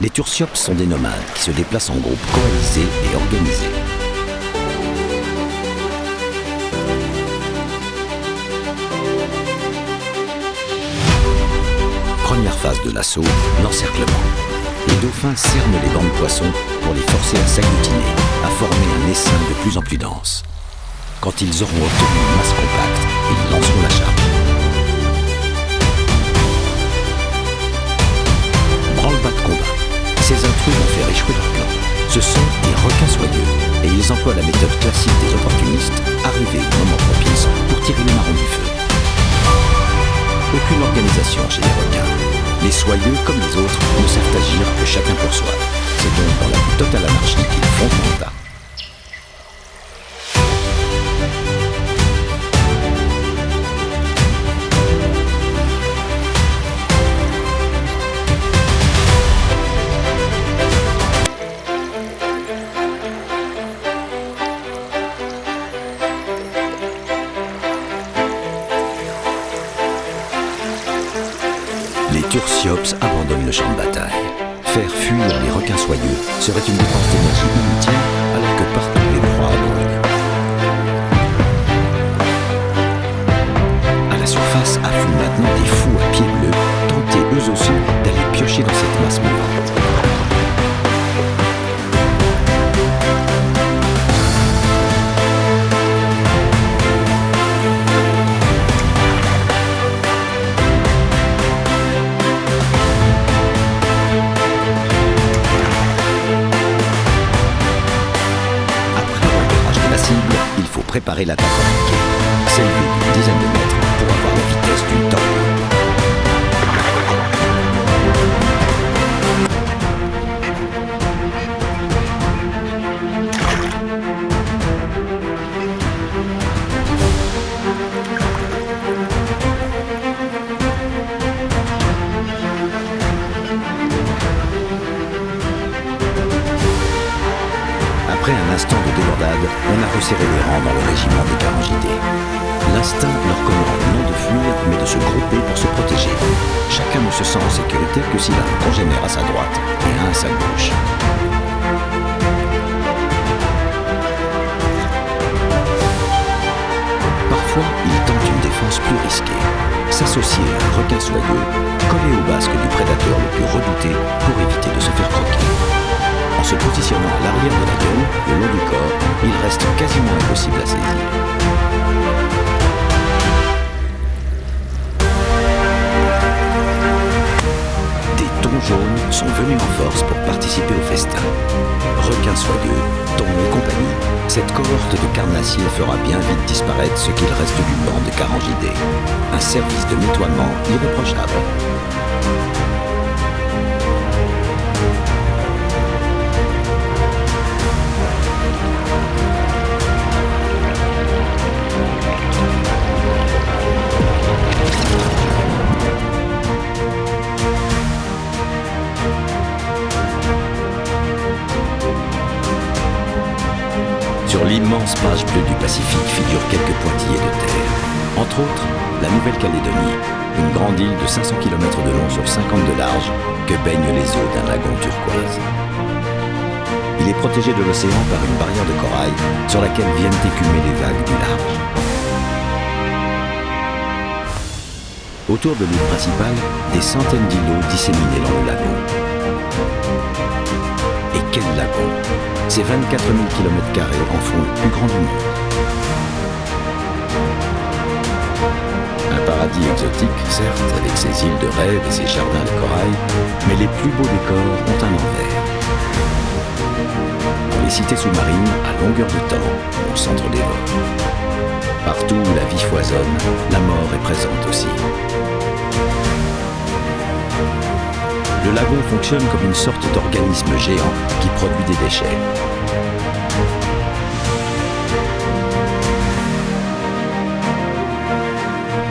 Les tursiops sont des nomades qui se déplacent en groupes coalisés et organisés. Première phase de l'assaut, l'encerclement. Les dauphins cernent les bancs de poissons pour les forcer à s'agglutiner, à former un essaim de plus en plus dense. Quand ils auront obtenu une masse compacte, ils lanceront la charge. Branle-bas de combat. Ces intrus vont faire échouer leur plan. Ce sont des requins soigneux et ils emploient la méthode classique des opportunistes, arrivés au moment propice pour tirer les marrons du feu. Aucune organisation chez les requins. Les soyeux, comme les autres, ne savent agir que chacun pour soi. C'est donc dans la plus totale anarchie qu'ils font le pas. Les tursiops abandonnent le champ de bataille. Faire fuir les requins soyeux serait une dépense d'énergie inutile alors que partout les proies abandonnent. À la surface affluent maintenant des fous à pieds bleus, tentés eux aussi d'aller piocher dans cette masse mouvante. Préparer l'attaque en piqué, s'élever d'une dizaine de mètres pour avoir la vitesse d'une tornade. Après un instant de débordade, on a resserré les rangs dans le régiment des Carangidés. L'instinct leur commande non de fuir, mais de se grouper pour se protéger. Chacun ne se sent en sécurité que s'il a un congénère à sa droite et un à sa gauche. Parfois, ils tentent une défense plus risquée. S'associer à un requin soyeux, coller au basque du prédateur le plus redouté pour éviter de se faire croquer. En se positionnant à l'arrière de la gueule, le long du corps, il reste quasiment impossible à saisir. Des thons jaunes sont venus en force pour participer au festin. Requins soyeux, thons et compagnie, cette cohorte de carnassiers fera bien vite disparaître ce qu'il reste du banc de Carangidés. Un service de nettoiement irréprochable. Sur l'immense page bleue du Pacifique figurent quelques pointillés de terre. Entre autres, la Nouvelle-Calédonie, une grande île de 500 km de long sur 50 de large que baignent les eaux d'un lagon turquoise. Il est protégé de l'océan par une barrière de corail sur laquelle viennent écumer les vagues du large. Autour de l'île principale, des centaines d'îlots disséminés dans le lagon. Et quel lagon! Ces 24 000 km² en font le plus grand du monde. Un paradis exotique, certes, avec ses îles de rêve et ses jardins de corail, mais les plus beaux décors ont un envers. Dans les cités sous-marines, à longueur de temps, on s'entre-dévore. Partout où la vie foisonne, la mort est présente aussi. Le lagon fonctionne comme une sorte d'organisme géant qui produit des déchets.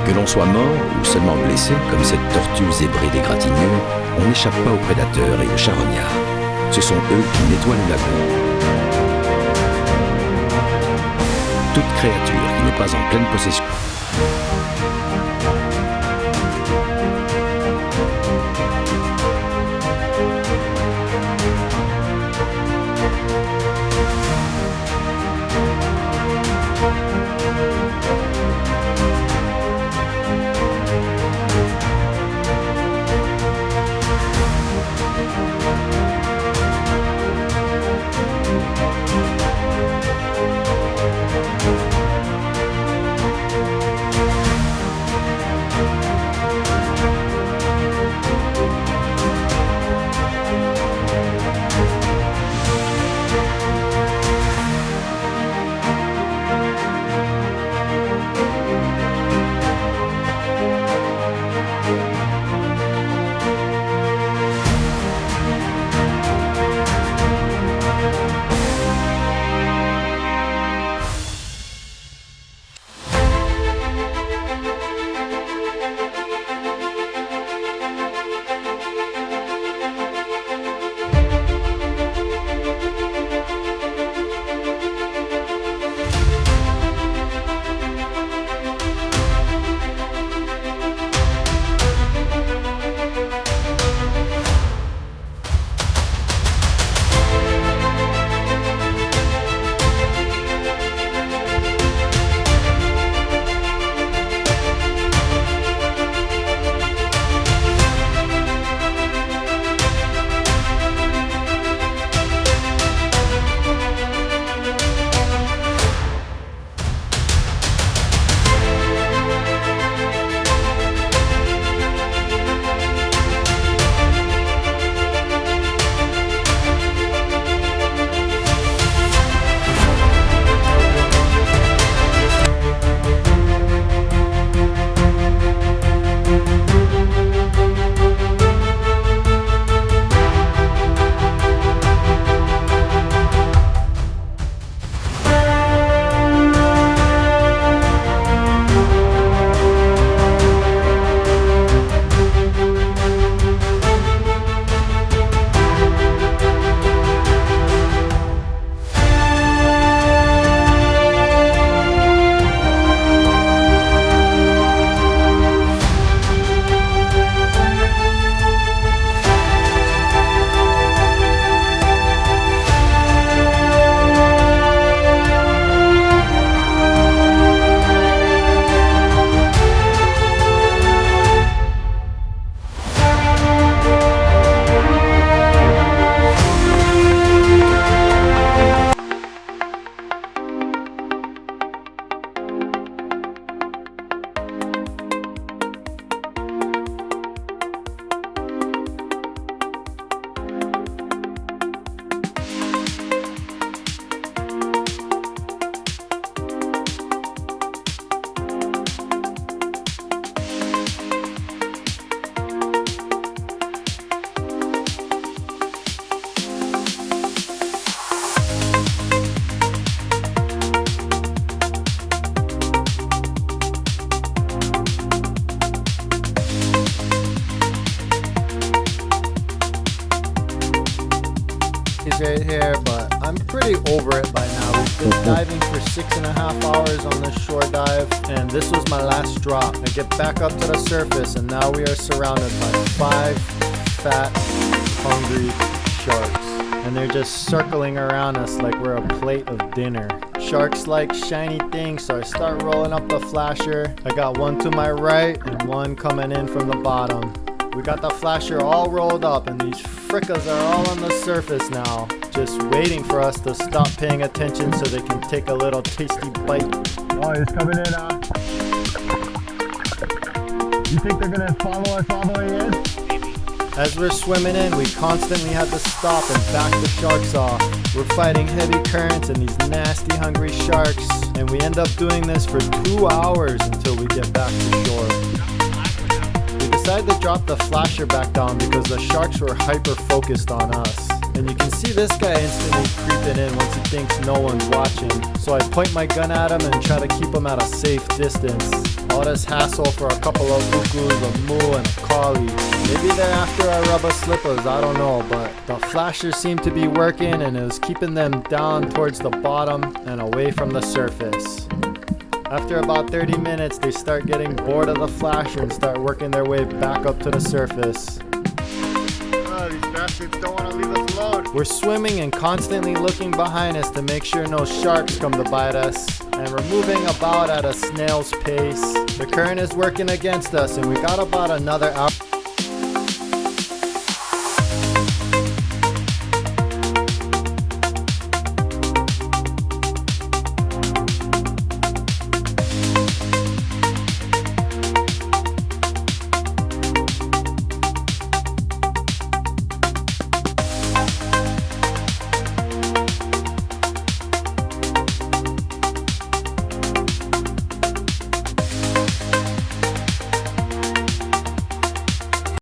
Que l'on soit mort ou seulement blessé, comme cette tortue zébrée des gratignures, on n'échappe pas aux prédateurs et aux charognards. Ce sont eux qui nettoient le lagon. Toute créature qui n'est pas en pleine possession straight here, but I'm pretty over it by now. We've been diving for 6.5 hours on this shore dive, and this was my last drop. I get back up to the surface, and now we are surrounded by 5 fat, hungry sharks. And they're just circling around us like we're a plate of dinner. Sharks like shiny things, so I start rolling up the flasher. I got one to my right and one coming in from the bottom. We got the flasher all rolled up, and these frickas are all on the surface now, just waiting for us to stop paying attention so they can take a little tasty bite. Oh, he's coming in, You think they're gonna follow us all the way in? As we're swimming in, we constantly had to stop and back the sharks off. We're fighting heavy currents and these nasty hungry sharks, and we end up doing this for 2 hours until we get back to shore. We decided to drop the flasher back down because the sharks were hyper focused on us. And you can see this guy instantly creeping in once he thinks no one's watching. So I point my gun at him and try to keep him at a safe distance. All this hassle for a couple of ukus, a moo, and a collie. Maybe they're after our rubber slippers, I don't know, but the flasher seemed to be working and it was keeping them down towards the bottom and away from the surface. After about 30 minutes, they start getting bored of the flasher and start working their way back up to the surface. These bastards don't want to leave us alone. We're swimming and constantly looking behind us to make sure no sharks come to bite us, and we're moving about at a snail's pace. The current is working against us, and we got about another hour.